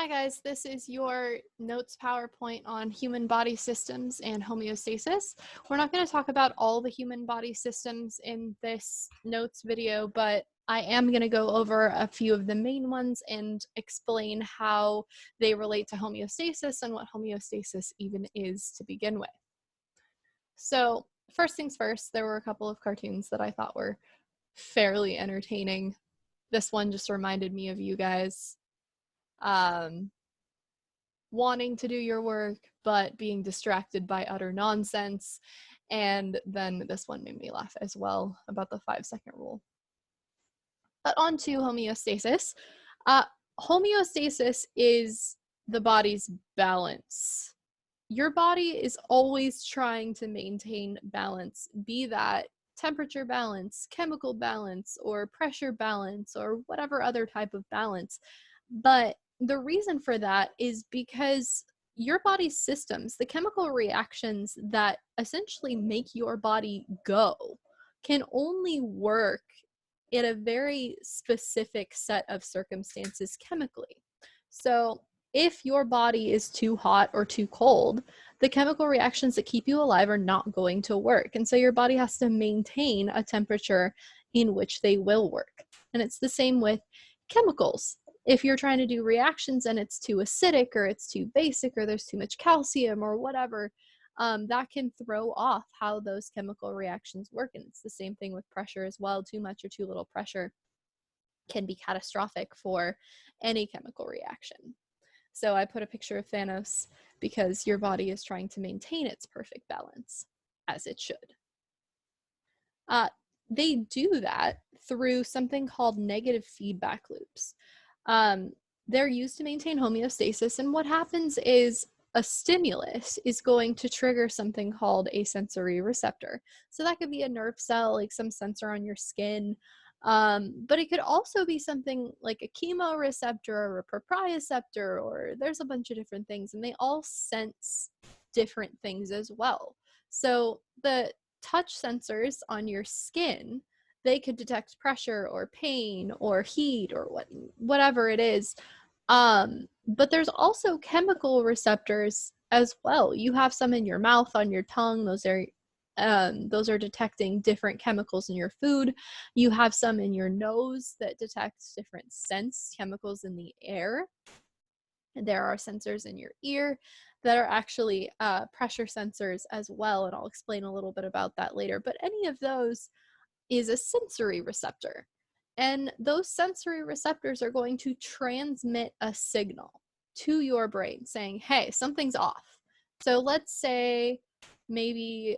Hi guys, this is your notes PowerPoint on human body systems and homeostasis. We're not going to talk about all the human body systems in this notes video, but I am going to go over a few of the main ones and explain how they relate to homeostasis and what homeostasis even is to begin with. So first things first, there were a couple of cartoons that I thought were fairly entertaining. This one just reminded me of you guys. Wanting to do your work, but being distracted by utter nonsense. And then this one made me laugh as well about the 5-second rule. But on to homeostasis. Homeostasis is the body's balance. Your body is always trying to maintain balance, be that temperature balance, chemical balance, or pressure balance, or whatever other type of balance. But the reason for that is because your body's systems, the chemical reactions that essentially make your body go, can only work in a very specific set of circumstances chemically. So if your body is too hot or too cold, the chemical reactions that keep you alive are not going to work. And so your body has to maintain a temperature in which they will work. And it's the same with chemicals. If you're trying to do reactions and it's too acidic or it's too basic or there's too much calcium or whatever, that can throw off how those chemical reactions work. And it's the same thing with pressure as well. Too much or too little pressure can be catastrophic for any chemical reaction. So I put a picture of Thanos because your body is trying to maintain its perfect balance, as it should. They do that through something called negative feedback loops. They're used to maintain homeostasis, and what happens is a stimulus is going to trigger something called a sensory receptor. So that could be a nerve cell, like some sensor on your skin, but it could also be something like a chemoreceptor or a proprioceptor, or there's a bunch of different things, and they all sense different things as well. So the touch sensors on your skin, they could detect pressure or pain or heat or whatever it is. But there's also chemical receptors as well. You have some in your mouth, on your tongue. Those are detecting different chemicals in your food. You have some in your nose that detect different sense chemicals in the air. And there are sensors in your ear that are actually pressure sensors as well. And I'll explain a little bit about that later. But any of those is a sensory receptor. And those sensory receptors are going to transmit a signal to your brain saying, hey, something's off. So let's say maybe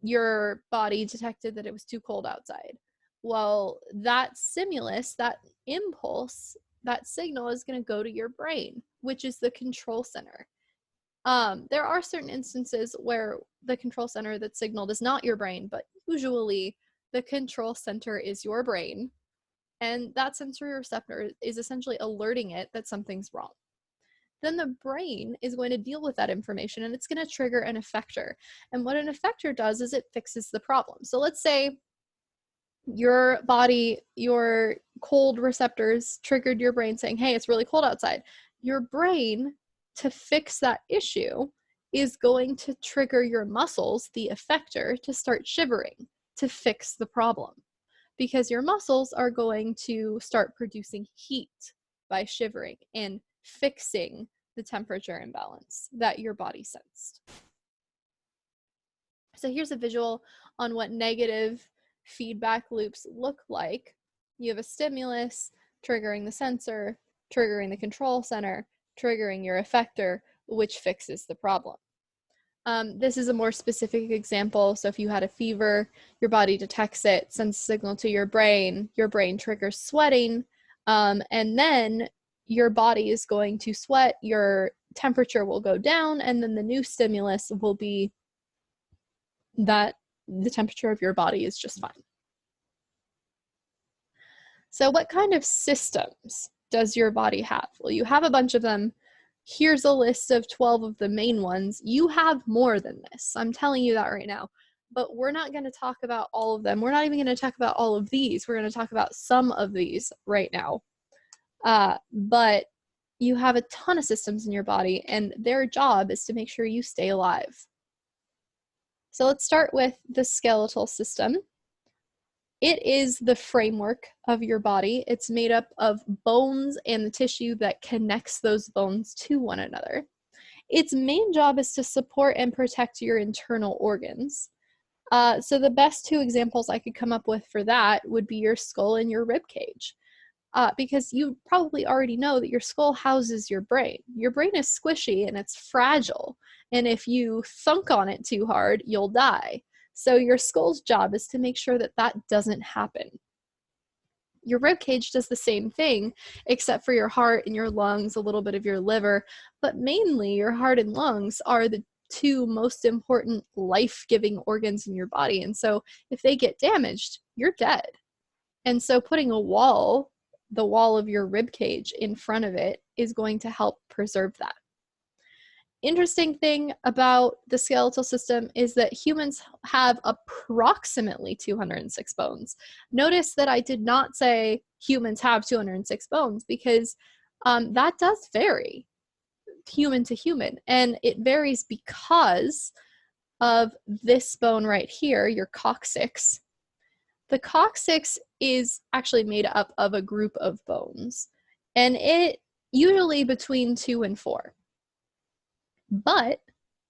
your body detected that it was too cold outside. Well, that stimulus, that impulse, that signal is going to go to your brain, which is the control center. There are certain instances where the control center that signaled is not your brain, but usually the control center is your brain, and that sensory receptor is essentially alerting it that something's wrong. Then the brain is going to deal with that information, and it's going to trigger an effector. And what an effector does is it fixes the problem. So let's say your body, your cold receptors triggered your brain saying, hey, it's really cold outside. Your brain, to fix that issue, is going to trigger your muscles, the effector, to start shivering to fix the problem, because your muscles are going to start producing heat by shivering and fixing the temperature imbalance that your body sensed. So here's a visual on what negative feedback loops look like. You have a stimulus triggering the sensor, triggering the control center, triggering your effector, which fixes the problem. This is a more specific example. So if you had a fever, your body detects it, sends a signal to your brain triggers sweating, and then your body is going to sweat, your temperature will go down, and then the new stimulus will be that the temperature of your body is just fine. So what kind of systems does your body have? Well, you have a bunch of them. Here's a list of 12 of the main ones. You have more than this. I'm telling you that right now. But we're not going to talk about all of them. We're not even going to talk about all of these. We're going to talk about some of these right now. But you have a ton of systems in your body, and their job is to make sure you stay alive. So let's start with the skeletal system. It is the framework of your body. It's made up of bones and the tissue that connects those bones to one another. Its main job is to support and protect your internal organs. So the best two examples I could come up with for that would be your skull and your rib cage. Because you probably already know that your skull houses your brain. Your brain is squishy and it's fragile. And if you thunk on it too hard, you'll die. So your skull's job is to make sure that that doesn't happen. Your rib cage does the same thing, except for your heart and your lungs, a little bit of your liver, but mainly your heart and lungs are the two most important life-giving organs in your body. And so if they get damaged, you're dead. And so putting a wall, the wall of your rib cage in front of it, is going to help preserve that. Interesting thing about the skeletal system is that humans have approximately 206 bones. Notice that I did not say humans have 206 bones, because that does vary human to human, and it varies because of this bone right here, your coccyx. The coccyx is actually made up of a group of bones, and it usually between 2 and 4. But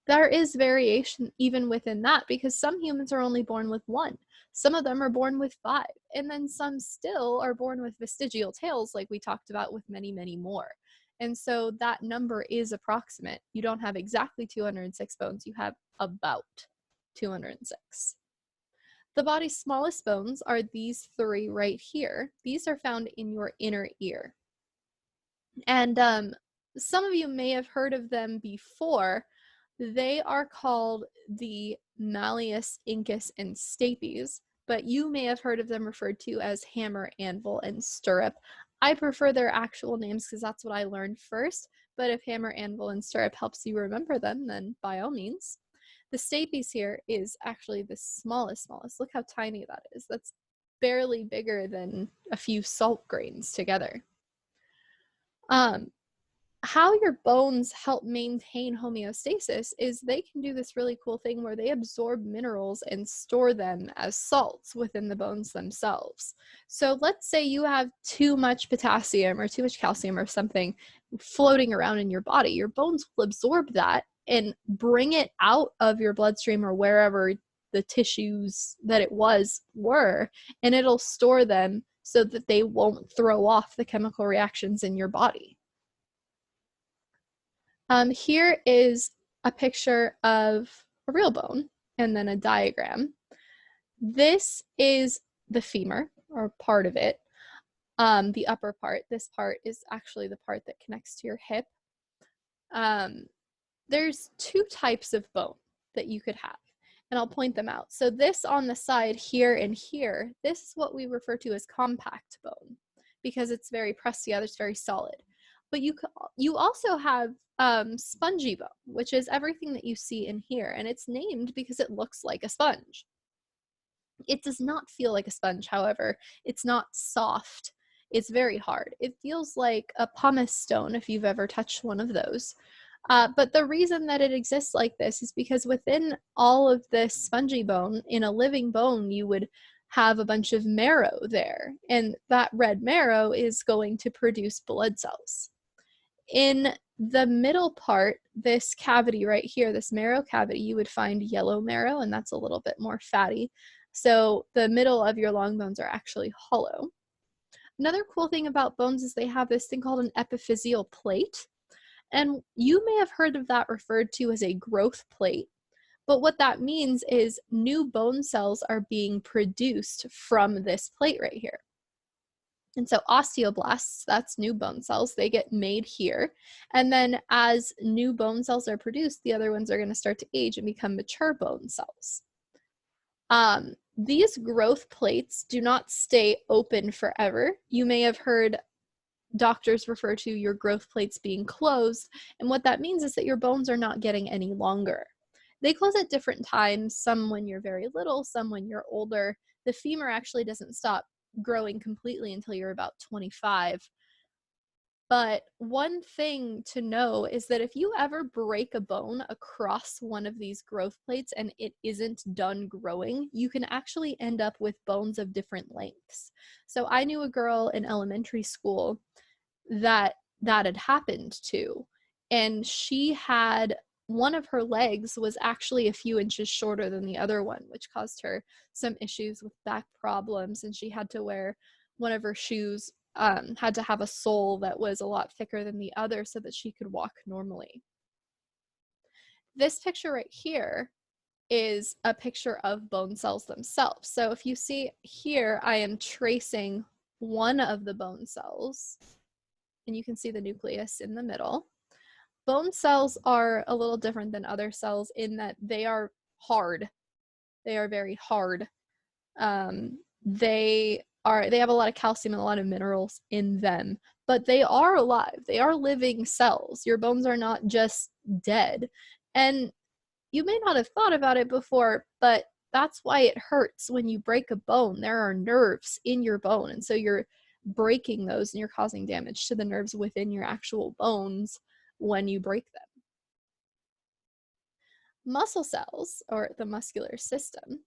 there is variation even within that, because some humans are only born with 1. Some of them are born with 5. And then some still are born with vestigial tails, like we talked about, with many, many more. And so that number is approximate. You don't have exactly 206 bones. You have about 206. The body's smallest bones are these 3 right here. These are found in your inner ear. And some of you may have heard of them before. They are called the malleus, incus, and stapes, but you may have heard of them referred to as hammer, anvil, and stirrup. I prefer their actual names because that's what I learned first, but if hammer, anvil, and stirrup helps you remember them, then by all means. The stapes here is actually the smallest. Look how tiny that is. That's barely bigger than a few salt grains together. How your bones help maintain homeostasis is they can do this really cool thing where they absorb minerals and store them as salts within the bones themselves. So let's say you have too much potassium or too much calcium or something floating around in your body. Your bones will absorb that and bring it out of your bloodstream or wherever the tissues that it were, and it'll store them so that they won't throw off the chemical reactions in your body. Here is a picture of a real bone and then a diagram. This is the femur, or part of it, the upper part. This part is actually the part that connects to your hip. There's 2 types of bone that you could have, and I'll point them out. So this on the side here and here, this is what we refer to as compact bone, because it's very pressed together, it's very solid. But you also have spongy bone, which is everything that you see in here, and it's named because it looks like a sponge. It does not feel like a sponge, however. It's not soft. It's very hard. It feels like a pumice stone if you've ever touched one of those. But the reason that it exists like this is because within all of this spongy bone, in a living bone, you would have a bunch of marrow there, and that red marrow is going to produce blood cells. In the middle part, this cavity right here, this marrow cavity, you would find yellow marrow, and that's a little bit more fatty. So the middle of your long bones are actually hollow. Another cool thing about bones is they have this thing called an epiphyseal plate. And you may have heard of that referred to as a growth plate. But what that means is new bone cells are being produced from this plate right here. And so osteoblasts, that's new bone cells, they get made here. And then as new bone cells are produced, the other ones are going to start to age and become mature bone cells. These growth plates do not stay open forever. You may have heard doctors refer to your growth plates being closed. And what that means is that your bones are not getting any longer. They close at different times, some when you're very little, some when you're older. The femur actually doesn't stop growing completely until you're about 25. But one thing to know is that if you ever break a bone across one of these growth plates and it isn't done growing, you can actually end up with bones of different lengths. So I knew a girl in elementary school that had happened to, and she had one of her legs was actually a few inches shorter than the other one, which caused her some issues with back problems, and she had to wear one of her shoes had to have a sole that was a lot thicker than the other so that she could walk normally. This picture right here is a picture of bone cells themselves. So if you see here, I am tracing one of the bone cells, and you can see the nucleus in the middle. Bone cells are a little different than other cells in that they are hard. They are very hard. They have a lot of calcium and a lot of minerals in them, but they are alive. They are living cells. Your bones are not just dead. And you may not have thought about it before, but that's why it hurts when you break a bone. There are nerves in your bone, and so you're breaking those and you're causing damage to the nerves within your actual bones when you break them. Muscle cells, or the muscular system,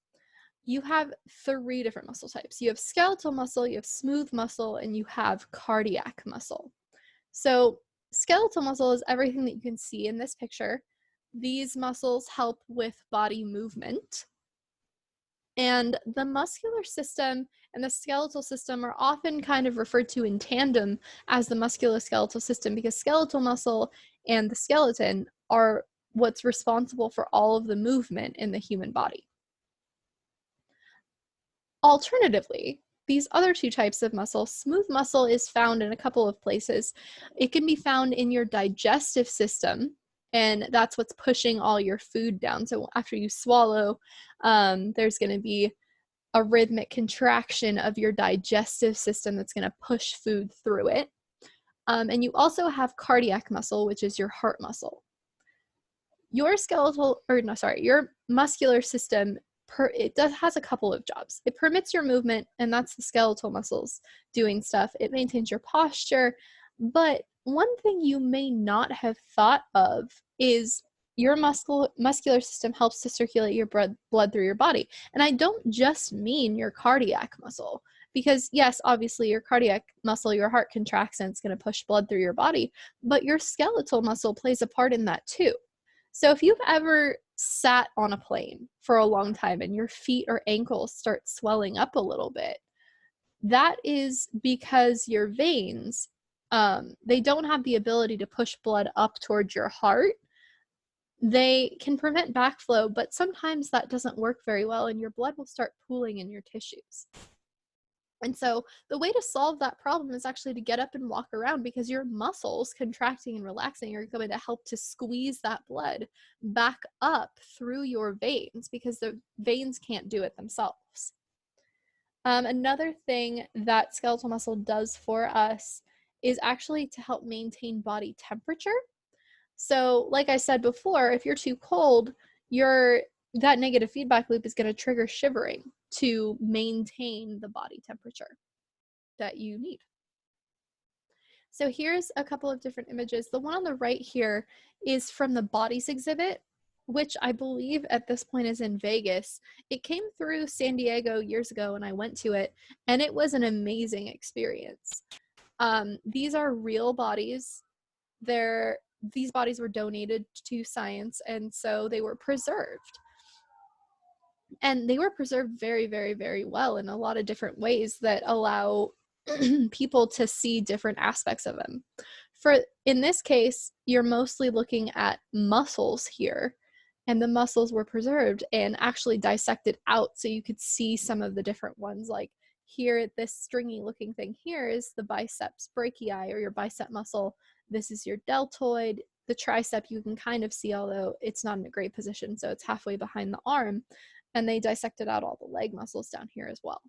you have 3 different muscle types. You have skeletal muscle, you have smooth muscle, and you have cardiac muscle. So skeletal muscle is everything that you can see in this picture. These muscles help with body movement. And the muscular system and the skeletal system are often kind of referred to in tandem as the musculoskeletal system, because skeletal muscle and the skeleton are what's responsible for all of the movement in the human body. Alternatively, these other 2 types of muscle, smooth muscle is found in a couple of places. It can be found in your digestive system, and that's what's pushing all your food down. So after you swallow, there's going to be a rhythmic contraction of your digestive system that's going to push food through it. And you also have cardiac muscle, which is your heart muscle. Your your muscular system, has a couple of jobs. It permits your movement, and that's the skeletal muscles doing stuff. It maintains your posture. But one thing you may not have thought of is your muscular system helps to circulate your blood through your body. And I don't just mean your cardiac muscle, because yes, obviously your cardiac muscle, your heart contracts and it's going to push blood through your body, but your skeletal muscle plays a part in that too. So if you've ever sat on a plane for a long time and your feet or ankles start swelling up a little bit, that is because your veins, they don't have the ability to push blood up towards your heart. They can prevent backflow, but sometimes that doesn't work very well, and your blood will start pooling in your tissues. And so the way to solve that problem is actually to get up and walk around, because your muscles contracting and relaxing are going to help to squeeze that blood back up through your veins, because the veins can't do it themselves. Another thing that skeletal muscle does for us is actually to help maintain body temperature. So like I said before, if you're too cold, that negative feedback loop is going to trigger shivering to maintain the body temperature that you need. So here's a couple of different images. The one on the right here is from the Bodies exhibit, which I believe at this point is in Vegas. It came through San Diego years ago and I went to it, and it was an amazing experience. These are real bodies. These bodies were donated to science, and so they were preserved. And they were preserved very, very, very well in a lot of different ways that allow people to see different aspects of them. In this case, you're mostly looking at muscles here, and the muscles were preserved and actually dissected out so you could see some of the different ones. Like here, this stringy looking thing here is the biceps brachii, or your bicep muscle. This is your deltoid. The tricep you can kind of see, although it's not in a great position, so it's halfway behind the arm. And they dissected out all the leg muscles down here as well.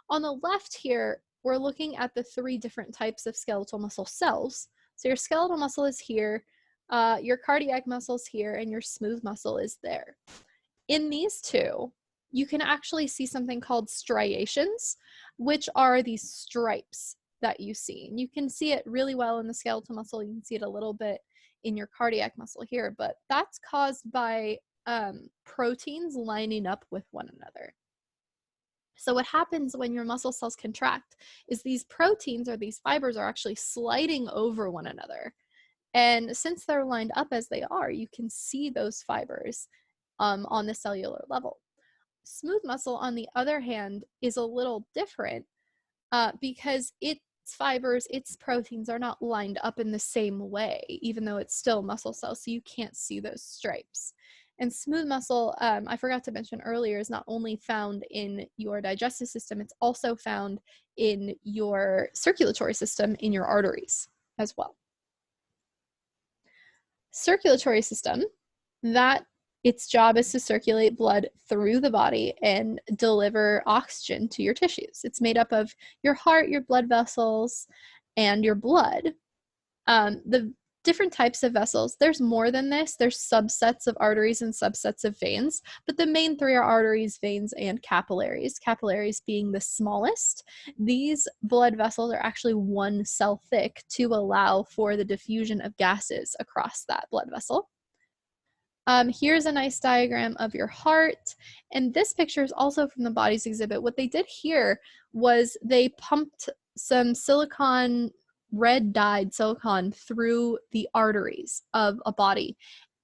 On the left here, we're looking at the 3 different types of skeletal muscle cells. So your skeletal muscle is here, your cardiac muscle is here, and your smooth muscle is there. In these 2, you can actually see something called striations, which are these stripes that you see. And you can see it really well in the skeletal muscle. You can see it a little bit in your cardiac muscle here, but that's caused by proteins lining up with one another. So what happens when your muscle cells contract is these proteins or these fibers are actually sliding over one another. And since they're lined up as they are, you can see those fibers on the cellular level. Smooth muscle, on the other hand, is a little different because its fibers, its proteins are not lined up in the same way, even though it's still muscle cells, so you can't see those stripes. And smooth muscle, I forgot to mention earlier, is not only found in your digestive system, it's also found in your circulatory system, in your arteries as well. Circulatory system, that its job is to circulate blood through the body and deliver oxygen to your tissues. It's made up of your heart, your blood vessels, and your blood. The different types of vessels, there's more than this. There's subsets of arteries and subsets of veins, but the main three are arteries, veins, and capillaries. Capillaries being the smallest. These blood vessels are actually 1 cell thick to allow for the diffusion of gases across that blood vessel. Here's a nice diagram of your heart, and this picture is also from the bodies exhibit. What they did here was they pumped some silicone, red dyed silicone, through the arteries of a body,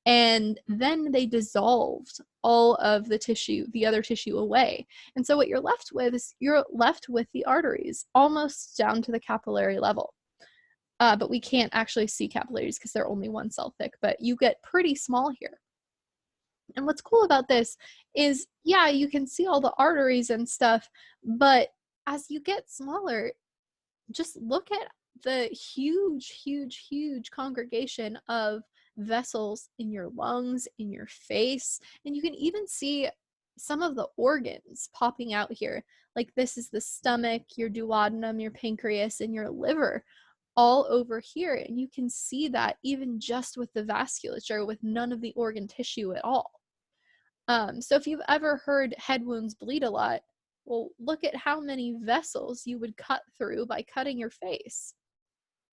and then they dissolved all of the tissue, the other tissue, away. And so what you're left with is you're left with the arteries almost down to the capillary level. But we can't actually see capillaries because they're only 1 cell thick, but you get pretty small here. And what's cool about this is, yeah, you can see all the arteries and stuff, but as you get smaller, just look at the huge congregation of vessels in your lungs, in your face, and you can even see some of the organs popping out here. Like this is the stomach, your duodenum, your pancreas, and your liver, all over here. And you can see that even just with the vasculature, with none of the organ tissue at all. So if you've ever heard head wounds bleed a lot, well, look at how many vessels you would cut through by cutting your face.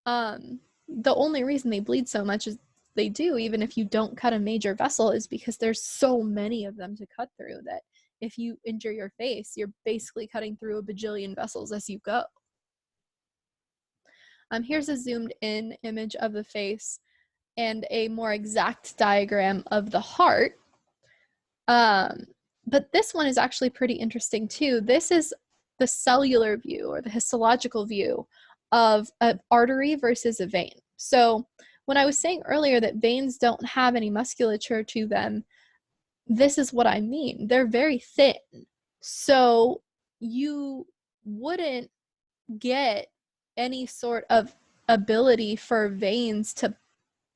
The only reason they bleed so much as they do, even if you don't cut a major vessel, is because there's so many of them to cut through that if you injure your face, you're basically cutting through a bajillion vessels as you go. Here's a zoomed in image of the face and a more exact diagram of the heart. But this one is actually pretty interesting too. This is the cellular view or the histological view of an artery versus a vein. So when I was saying earlier that veins don't have any musculature to them, this is what I mean. They're very thin. So you wouldn't get any sort of ability for veins to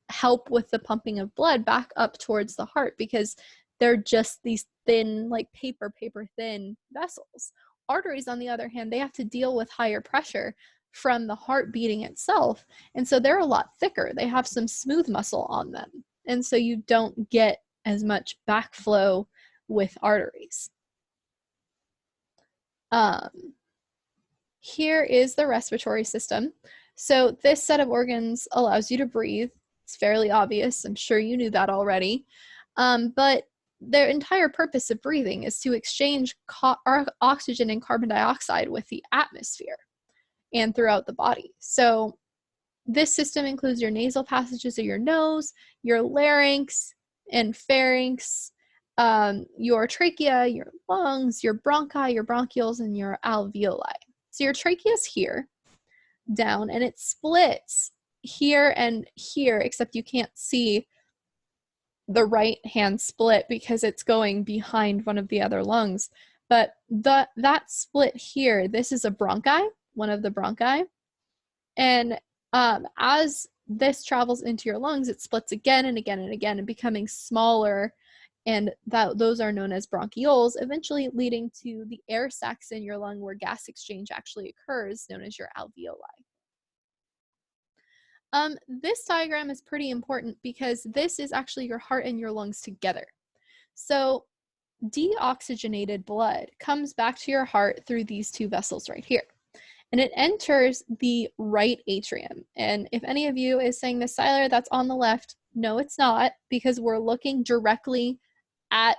help with the pumping of blood back up towards the heart because they're just these thin, like paper thin vessels. Arteries, on the other hand, they have to deal with higher pressure from the heart beating itself. And so they're a lot thicker. They have some smooth muscle on them. And so you don't get as much backflow with arteries. Here is the respiratory system. So this set of organs allows you to breathe. It's fairly obvious. I'm sure you knew that already. But their entire purpose of breathing is to exchange oxygen and carbon dioxide with the atmosphere and throughout the body. So this system includes your nasal passages of your nose, your larynx and pharynx, your trachea, your lungs, your bronchi, your bronchioles, and your alveoli. So your trachea is here, down, and it splits here and here, except you can't see the right hand split because it's going behind one of the other lungs. But that split here, this is a bronchi, one of the bronchi. And as this travels into your lungs, it splits again and again and again and becoming smaller. And those are known as bronchioles, eventually leading to the air sacs in your lung where gas exchange actually occurs, known as your alveoli. This diagram is pretty important because this is actually your heart and your lungs together. So deoxygenated blood comes back to your heart through these two vessels right here. and it enters the right atrium. And if any of you is saying this, Siler, that's on the left. No, it's not, because we're looking directly at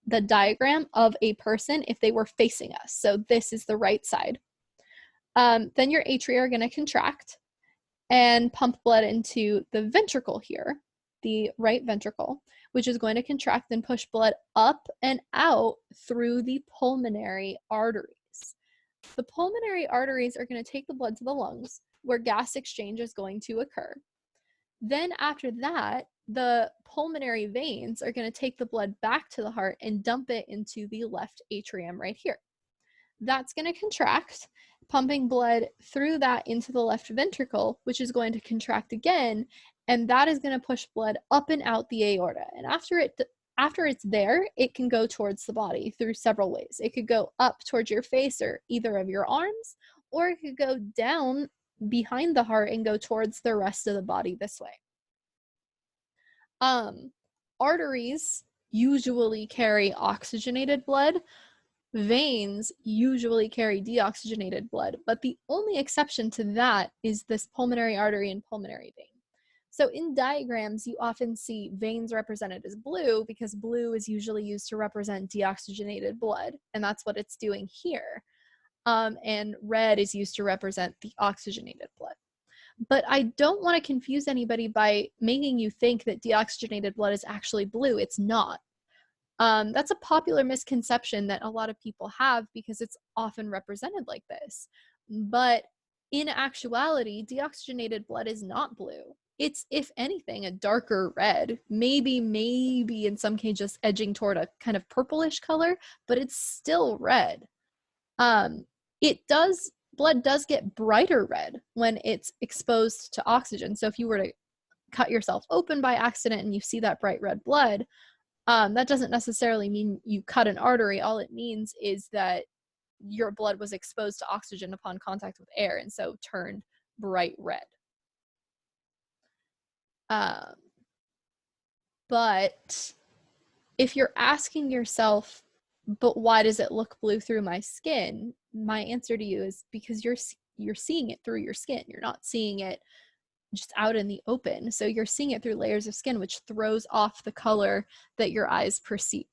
the diagram of a person if they were facing us. So this is the right side. Then your atria are going to contract and pump blood into the ventricle here, the right ventricle, which is going to contract and push blood up and out through the pulmonary arteries. The pulmonary arteries are going to take the blood to the lungs, where gas exchange is going to occur. Then after that, the pulmonary veins are going to take the blood back to the heart and dump it into the left atrium right here. That's going to contract, pumping blood through that into the left ventricle, which is going to contract again, and that is going to push blood up and out the aorta. And after it's there, it can go towards the body through several ways. It could go up towards your face or either of your arms, or it could go down behind the heart and go towards the rest of the body this way. Arteries usually carry oxygenated blood. Veins usually carry deoxygenated blood, but the only exception to that is this pulmonary artery and pulmonary vein. So in diagrams, you often see veins represented as blue because blue is usually used to represent deoxygenated blood, and that's what it's doing here. And red is used to represent the oxygenated blood. But I don't want to confuse anybody by making you think that deoxygenated blood is actually blue. It's not. That's a popular misconception that a lot of people have because it's often represented like this. But in actuality, deoxygenated blood is not blue. It's, if anything, a darker red, maybe in some cases edging toward a kind of purplish color, but it's still red. Blood does get brighter red when it's exposed to oxygen. So if you were to cut yourself open by accident and you see that bright red blood, that doesn't necessarily mean you cut an artery. All it means is that your blood was exposed to oxygen upon contact with air and so turned bright red. But if you're asking yourself, but why does it look blue through my skin? My answer to you is because you're seeing it through your skin. You're not seeing it just out in the open. So you're seeing it through layers of skin, which throws off the color that your eyes perceive.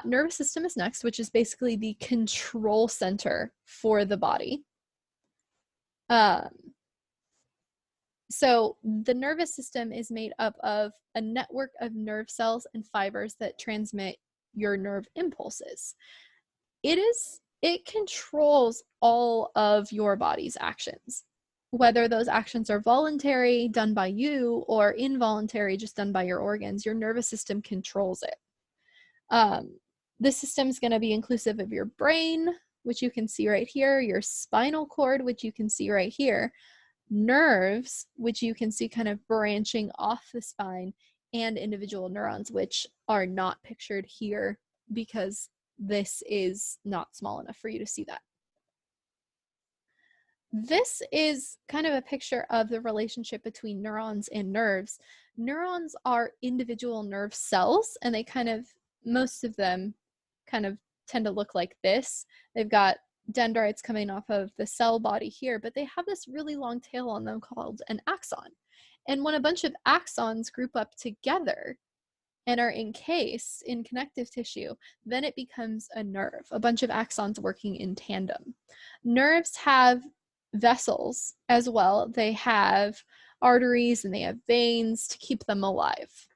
Nervous system is next, which is basically the control center for the body. So the nervous system is made up of a network of nerve cells and fibers that transmit your nerve impulses. It controls all of your body's actions, whether those actions are voluntary, done by you, or involuntary, just done by your organs. Your nervous system controls it. This system is going to be inclusive of your brain, which you can see right here, your spinal cord, which you can see right here, nerves, which you can see kind of branching off the spine, and individual neurons, which are not pictured here because this is not small enough for you to see that. This is kind of a picture of the relationship between neurons and nerves. Neurons are individual nerve cells, and most of them kind of tend to look like this. They've got dendrites coming off of the cell body here, but they have this really long tail on them called an axon. And when a bunch of axons group up together and are encased in connective tissue, then it becomes a nerve, a bunch of axons working in tandem. Nerves have vessels as well. They have arteries and they have veins to keep them alive.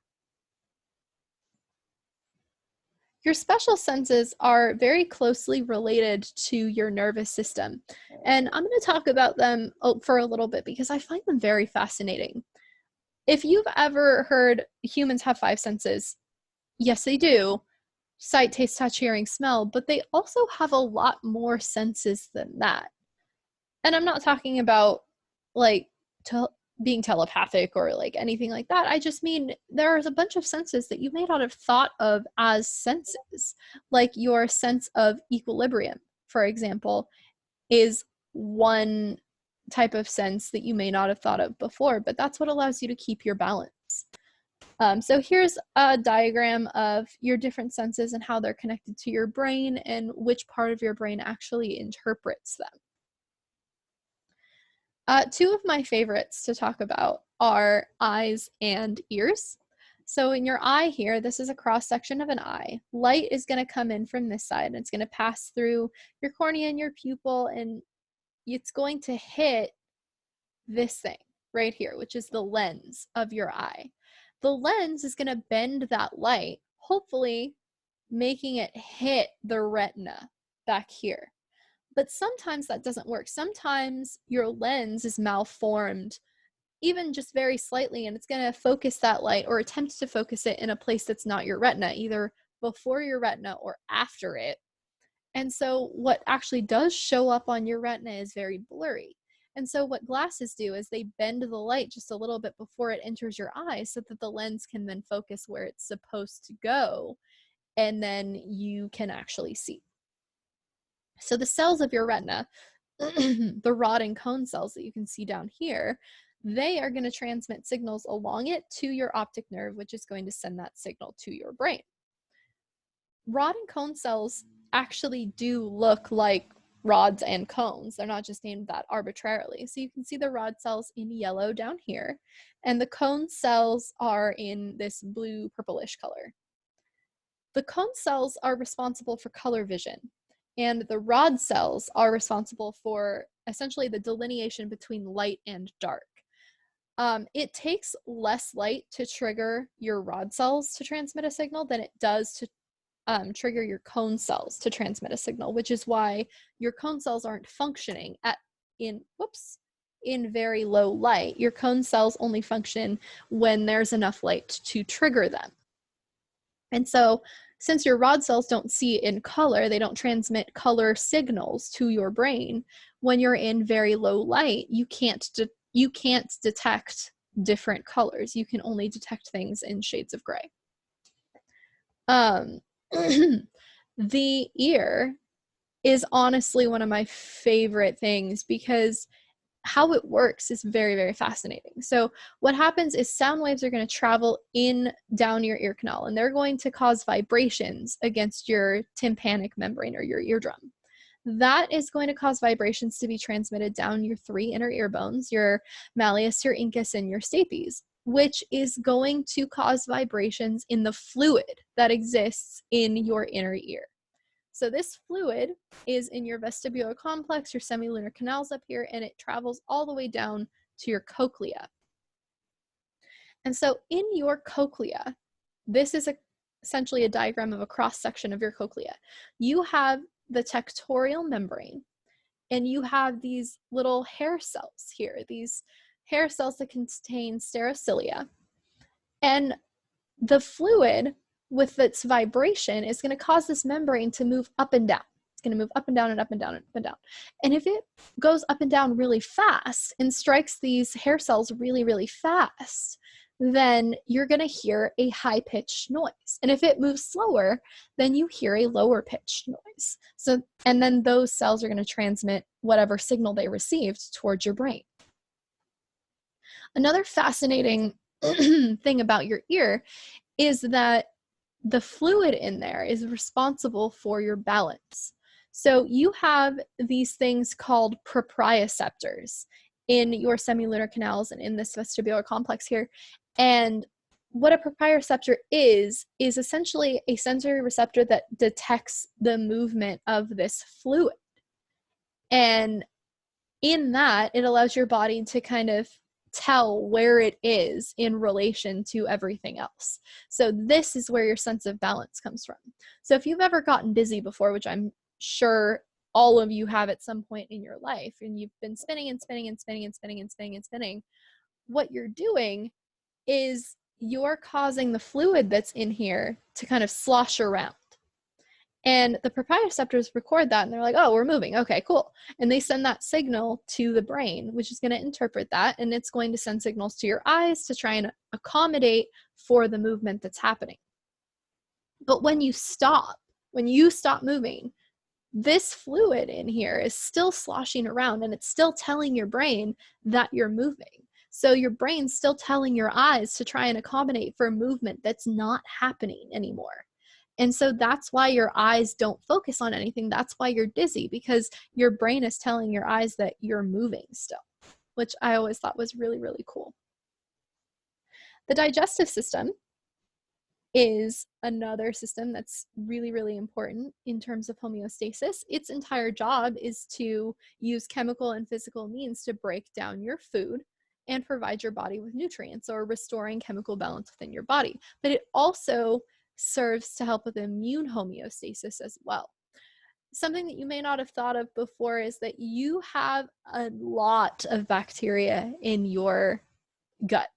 Your special senses are very closely related to your nervous system. And I'm going to talk about them for a little bit because I find them very fascinating. If you've ever heard humans have 5 senses, yes, they do. Sight, taste, touch, hearing, smell, but they also have a lot more senses than that. And I'm not talking about like being telepathic or like anything like that. I just mean there's a bunch of senses that you may not have thought of as senses, like your sense of equilibrium, for example, is one type of sense that you may not have thought of before, but that's what allows you to keep your balance. So here's a diagram of your different senses and how they're connected to your brain and which part of your brain actually interprets them. Two of my favorites to talk about are eyes and ears. So in your eye here, this is a cross section of an eye. Light is going to come in from this side and it's going to pass through your cornea and your pupil, and it's going to hit this thing right here, which is the lens of your eye. The lens is going to bend that light, hopefully making it hit the retina back here. But sometimes that doesn't work. Sometimes your lens is malformed, even just very slightly, and it's going to focus that light or attempt to focus it in a place that's not your retina, either before your retina or after it. And so what actually does show up on your retina is very blurry. And so what glasses do is they bend the light just a little bit before it enters your eye so that the lens can then focus where it's supposed to go, and then you can actually see. So the cells of your retina, the rod and cone cells that you can see down here, they are going to transmit signals along it to your optic nerve, which is going to send that signal to your brain. Rod and cone cells actually do look like rods and cones. They're not just named that arbitrarily. So you can see the rod cells in yellow down here, and the cone cells are in this blue purplish color. The cone cells are responsible for color vision, and the rod cells are responsible for essentially the delineation between light and dark. It takes less light to trigger your rod cells to transmit a signal than it does to trigger your cone cells to transmit a signal, which is why your cone cells aren't functioning in very low light. Your cone cells only function when there's enough light to trigger them. And so since your rod cells don't see in color, they don't transmit color signals to your brain. When you're in very low light, you can't detect different colors. You can only detect things in shades of gray. The ear is honestly one of my favorite things because how it works is very, very fascinating. So what happens is sound waves are going to travel down your ear canal, and they're going to cause vibrations against your tympanic membrane or your eardrum. That is going to cause vibrations to be transmitted down your three inner ear bones, your malleus, your incus, and your stapes, which is going to cause vibrations in the fluid that exists in your inner ear. So this fluid is in your vestibular complex, your semilunar canals up here, and it travels all the way down to your cochlea. And so in your cochlea, this is essentially a diagram of a cross-section of your cochlea. You have the tectorial membrane, and you have these little hair cells here, these hair cells that contain stereocilia. And the fluid with its vibration is going to cause this membrane to move up and down. It's going to move up and down and up and down and up and down. And if it goes up and down really fast and strikes these hair cells really, really fast, then you're going to hear a high-pitched noise. And if it moves slower, then you hear a lower-pitched noise. So, and then those cells are going to transmit whatever signal they received towards your brain. Another fascinating thing about your ear is that the fluid in there is responsible for your balance. So you have these things called proprioceptors in your semilunar canals and in this vestibular complex here. And what a proprioceptor is essentially a sensory receptor that detects the movement of this fluid. And in that, it allows your body to kind of tell where it is in relation to everything else. So this is where your sense of balance comes from. So if you've ever gotten dizzy before, which I'm sure all of you have at some point in your life, and you've been spinning and spinning and spinning and spinning and spinning and spinning, what you're doing is you're causing the fluid that's in here to kind of slosh around. And the proprioceptors record that, and they're like, oh, we're moving. Okay, cool. And they send that signal to the brain, which is going to interpret that, and it's going to send signals to your eyes to try and accommodate for the movement that's happening. But when you stop moving, this fluid in here is still sloshing around, and it's still telling your brain that you're moving. So your brain's still telling your eyes to try and accommodate for a movement that's not happening anymore. And so that's why your eyes don't focus on anything. That's why you're dizzy, because your brain is telling your eyes that you're moving still, which I always thought was really, really cool. The digestive system is another system that's really, really important in terms of homeostasis. Its entire job is to use chemical and physical means to break down your food and provide your body with nutrients, or restoring chemical balance within your body. But it also serves to help with immune homeostasis as well. Something that you may not have thought of before is that you have a lot of bacteria in your gut.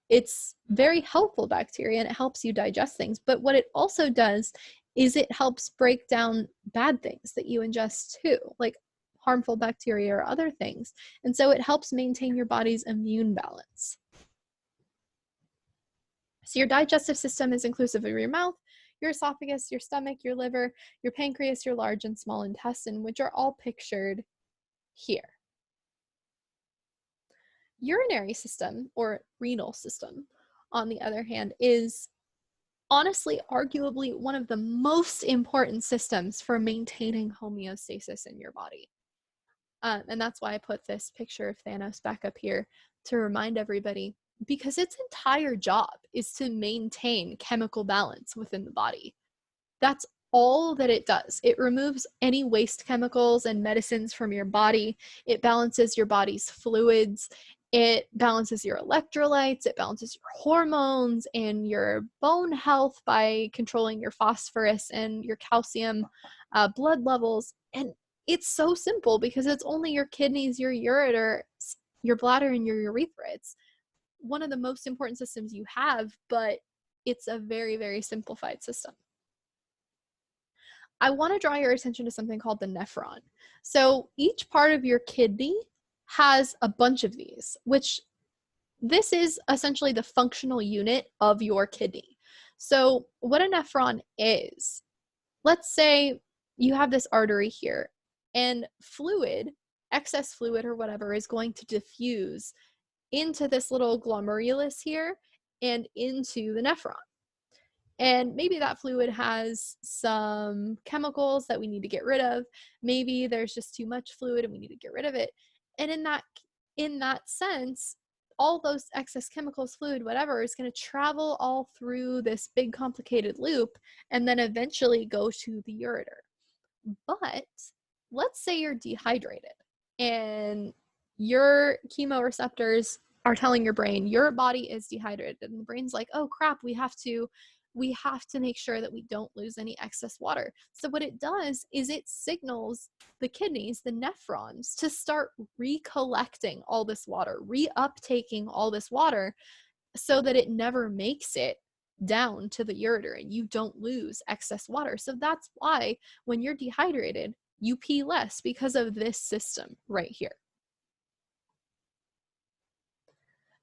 It's very helpful bacteria and it helps you digest things. But what it also does is it helps break down bad things that you ingest too, like harmful bacteria or other things. And so it helps maintain your body's immune balance. So your digestive system is inclusive of your mouth, your esophagus, your stomach, your liver, your pancreas, your large and small intestine, which are all pictured here. Urinary system, or renal system, on the other hand, is honestly arguably one of the most important systems for maintaining homeostasis in your body. And that's why I put this picture of Thanos back up here to remind everybody, because its entire job is to maintain chemical balance within the body. That's all that it does. It removes any waste chemicals and medicines from your body. It balances your body's fluids. It balances your electrolytes. It balances your hormones and your bone health by controlling your phosphorus and your calcium blood levels. And it's so simple because it's only your kidneys, your ureter, your bladder, and your urethra. It's one of the most important systems you have, but it's a very, very simplified system. I want to draw your attention to something called the nephron. So each part of your kidney has a bunch of these, which this is essentially the functional unit of your kidney. So what a nephron is, let's say you have this artery here, and fluid, excess fluid or whatever, is going to diffuse into this little glomerulus here and into the nephron. And maybe that fluid has some chemicals that we need to get rid of. Maybe there's just too much fluid and we need to get rid of it. And in that sense, all those excess chemicals, fluid, whatever, is going to travel all through this big complicated loop and then eventually go to the ureter. But let's say you're dehydrated and your chemoreceptors are telling your brain your body is dehydrated, and the brain's like, oh crap, we have to make sure that we don't lose any excess water. So what it does is it signals the kidneys, the nephrons, to start recollecting all this water, reuptaking all this water, so that it never makes it down to the ureter and you don't lose excess water. So that's why when you're dehydrated, you pee less, because of this system right here.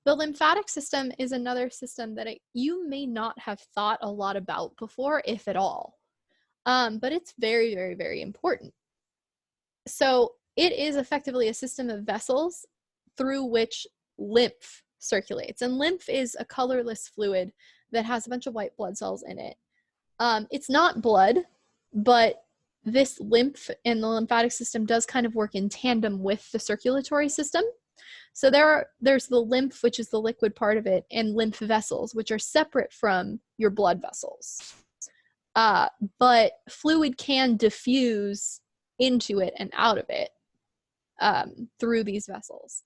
The lymphatic system is another system that you may not have thought a lot about before, if at all. But it's very, very, very important. So it is effectively a system of vessels through which lymph circulates. And lymph is a colorless fluid that has a bunch of white blood cells in it. It's not blood, but this lymph and the lymphatic system does kind of work in tandem with the circulatory system. So there's the lymph, which is the liquid part of it, and lymph vessels, which are separate from your blood vessels. But fluid can diffuse into it and out of it through these vessels.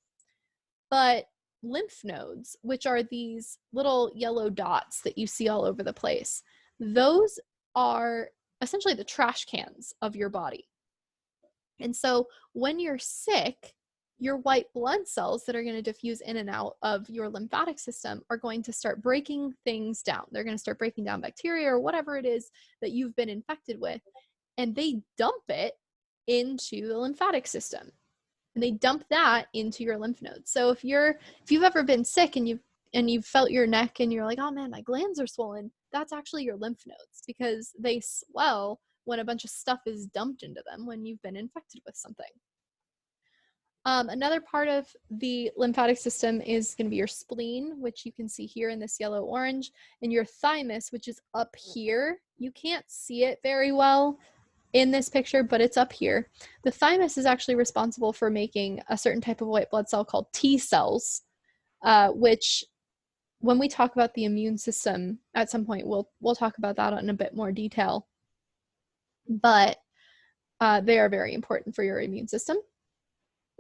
But lymph nodes, which are these little yellow dots that you see all over the place, those are essentially the trash cans of your body. And so when you're sick, your white blood cells that are going to diffuse in and out of your lymphatic system are going to start breaking things down. They're going to start breaking down bacteria or whatever it is that you've been infected with, and they dump it into the lymphatic system. And they dump that into your lymph nodes. So if you've ever been sick and you've felt your neck and you're like, oh man, my glands are swollen, that's actually your lymph nodes, because they swell when a bunch of stuff is dumped into them when you've been infected with something. Another part of the lymphatic system is going to be your spleen, which you can see here in this yellow orange, and your thymus, which is up here. You can't see it very well in this picture, but it's up here. The thymus is actually responsible for making a certain type of white blood cell called T cells, which when we talk about the immune system at some point, we'll talk about that in a bit more detail. But they are very important for your immune system.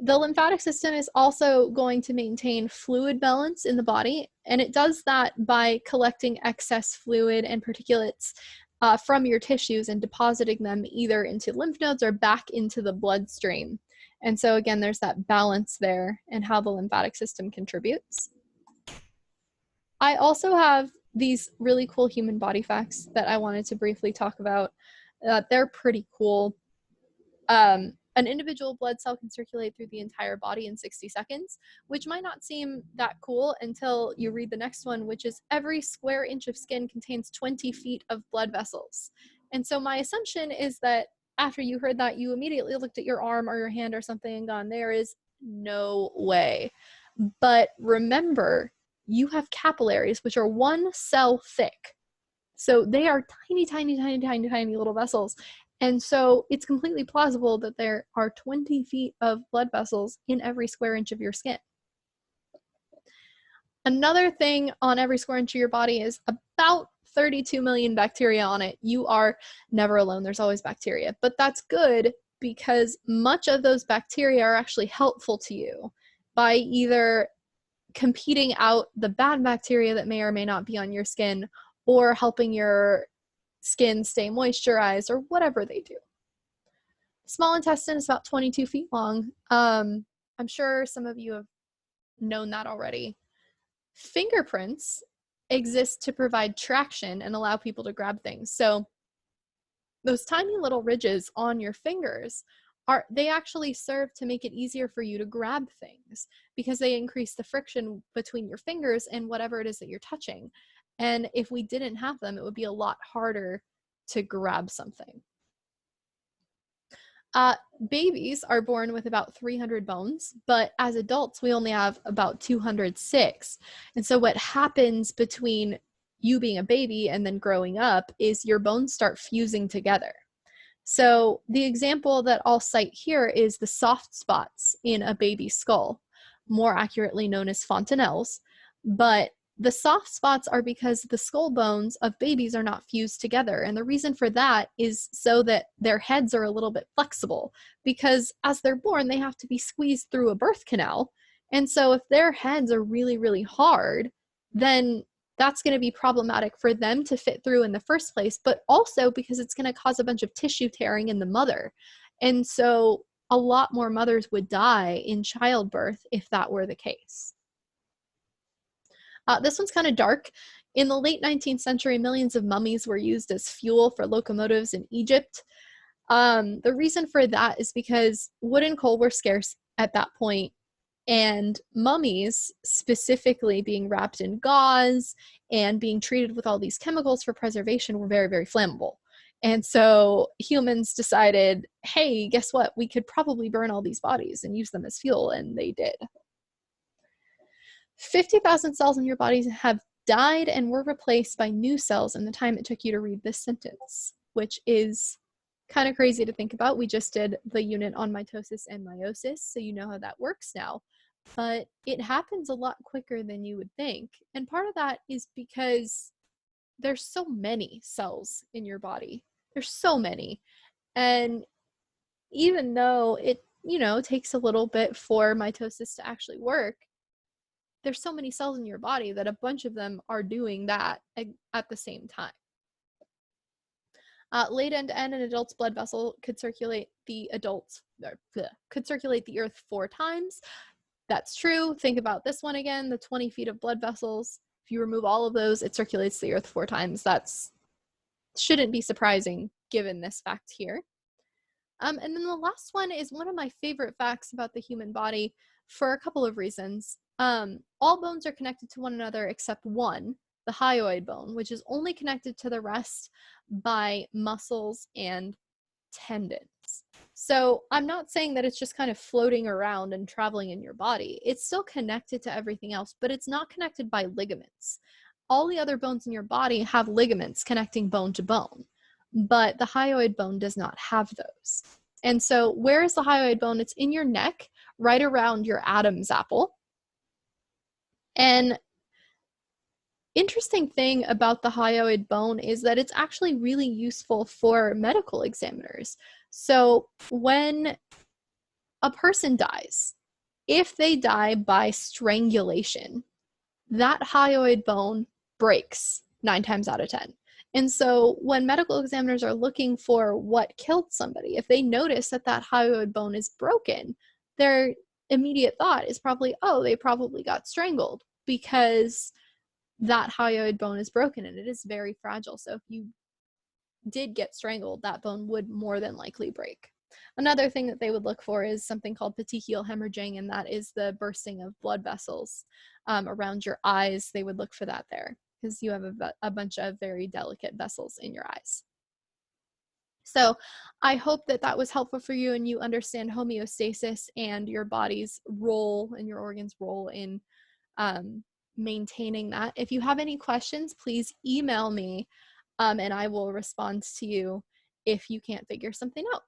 The lymphatic system is also going to maintain fluid balance in the body, and it does that by collecting excess fluid and particulates from your tissues and depositing them either into lymph nodes or back into the bloodstream. And so again, there's that balance there and how the lymphatic system contributes. I also have these really cool human body facts that I wanted to briefly talk about. They're pretty cool. An individual blood cell can circulate through the entire body in 60 seconds, which might not seem that cool until you read the next one, which is every square inch of skin contains 20 feet of blood vessels. And so my assumption is that after you heard that, you immediately looked at your arm or your hand or something and gone, there is no way. But remember, you have capillaries, which are 1 cell thick. So they are tiny, tiny, tiny, tiny, tiny little vessels. And so it's completely plausible that there are 20 feet of blood vessels in every square inch of your skin. Another thing on every square inch of your body is about 32 million bacteria on it. You are never alone. There's always bacteria. But that's good because much of those bacteria are actually helpful to you by either competing out the bad bacteria that may or may not be on your skin or helping your skin stay moisturized or whatever they do. Small intestine is about 22 feet long. I'm sure some of you have known that already. Fingerprints exist to provide traction and allow people to grab things. So those tiny little ridges on your fingers they actually serve to make it easier for you to grab things because they increase the friction between your fingers and whatever it is that you're touching. And if we didn't have them, it would be a lot harder to grab something. Babies are born with about 300 bones, but as adults, we only have about 206. And so what happens between you being a baby and then growing up is your bones start fusing together. So the example that I'll cite here is the soft spots in a baby's skull, more accurately known as fontanelles. But the soft spots are because the skull bones of babies are not fused together. And the reason for that is so that their heads are a little bit flexible, because as they're born, they have to be squeezed through a birth canal. And so if their heads are really, really hard, then that's going to be problematic for them to fit through in the first place, but also because it's going to cause a bunch of tissue tearing in the mother. And so a lot more mothers would die in childbirth if that were the case. This one's kind of dark. In the late 19th century, millions of mummies were used as fuel for locomotives in Egypt. The reason for that is because wood and coal were scarce at that point, and mummies, specifically being wrapped in gauze and being treated with all these chemicals for preservation, were very, very flammable. And so humans decided, hey, guess what? We could probably burn all these bodies and use them as fuel, and they did. 50,000 cells in your body have died and were replaced by new cells in the time it took you to read this sentence, which is kind of crazy to think about. We just did the unit on mitosis and meiosis, so you know how that works now. But it happens a lot quicker than you would think. And part of that is because there's so many cells in your body. There's so many. And even though it, takes a little bit for mitosis to actually work, there's so many cells in your body that a bunch of them are doing that at the same time. Late end-to-end, an adult's blood vessel could circulate the earth 4 times. That's true. Think about this one again, the 20 feet of blood vessels. If you remove all of those, it circulates the earth 4 times. That's shouldn't be surprising given this fact here. And then the last one is one of my favorite facts about the human body for a couple of reasons. All bones are connected to one another except one, the hyoid bone, which is only connected to the rest by muscles and tendons. So I'm not saying that it's just kind of floating around and traveling in your body. It's still connected to everything else, but it's not connected by ligaments. All the other bones in your body have ligaments connecting bone to bone, but the hyoid bone does not have those. And so where is the hyoid bone? It's in your neck, right around your Adam's apple. And interesting thing about the hyoid bone is that it's actually really useful for medical examiners. So when a person dies, if they die by strangulation, that hyoid bone breaks 9 times out of 10. And so when medical examiners are looking for what killed somebody, if they notice that that hyoid bone is broken, their immediate thought is probably, oh, they probably got strangled, because that hyoid bone is broken and it is very fragile. So if you did get strangled, that bone would more than likely break. Another thing that they would look for is something called petechial hemorrhaging, and that is the bursting of blood vessels around your eyes. They would look for that there because you have a bunch of very delicate vessels in your eyes. So I hope that that was helpful for you and you understand homeostasis and your body's role and your organs' role in maintaining that. If you have any questions, please email me and I will respond to you if you can't figure something out.